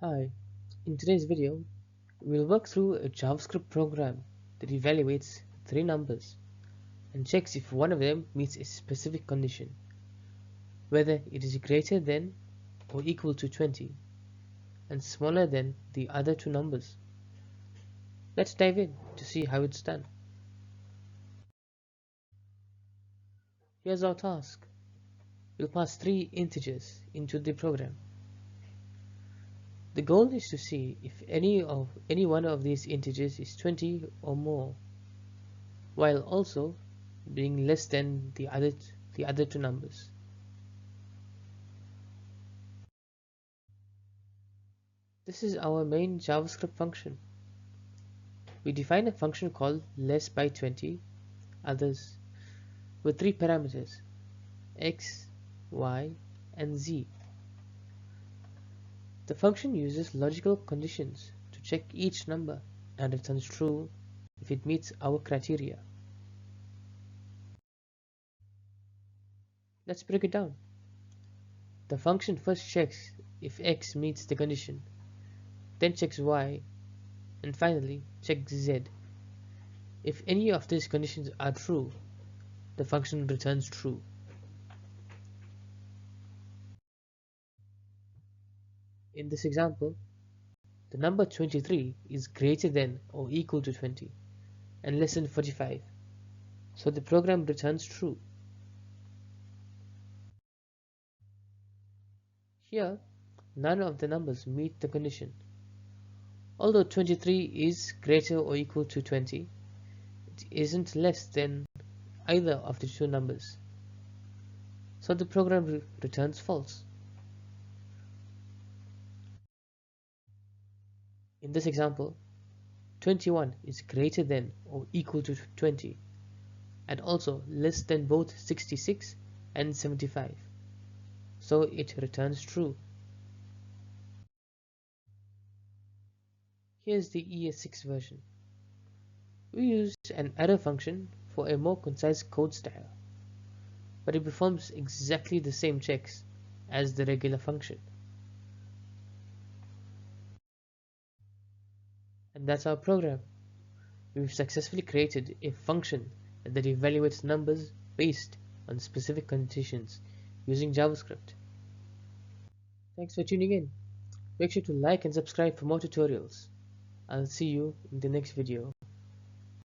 Hi, in today's video, we'll work through a JavaScript program that evaluates three numbers and checks if one of them meets a specific condition, whether it is greater than or equal to 20 and smaller than the other two numbers. Let's dive in to see how it's done. Here's our task. We'll pass three integers into the program. The goal is to see if any one of these integers is 20 or more, while also being less than the other two numbers. This is our main JavaScript function. We define a function called less by 20 others with three parameters x, y, and z. The function uses logical conditions to check each number and returns true if it meets our criteria. Let's break it down. The function first checks if x meets the condition, then checks y, and finally checks z. If any of these conditions are true, the function returns true. In this example, the number 23 is greater than or equal to 20 and less than 45, so the program returns true. Here, none of the numbers meet the condition. Although 23 is greater or equal to 20, it isn't less than either of the two numbers, so the program returns false. In this example, 21 is greater than or equal to 20 and also less than both 66 and 75, so it returns true. Here's the ES6 version. We used an arrow function for a more concise code style, but it performs exactly the same checks as the regular function. And that's our program. We've successfully created a function that evaluates numbers based on specific conditions using JavaScript. Thanks for tuning in. Make sure to like and subscribe for more tutorials. I'll see you in the next video.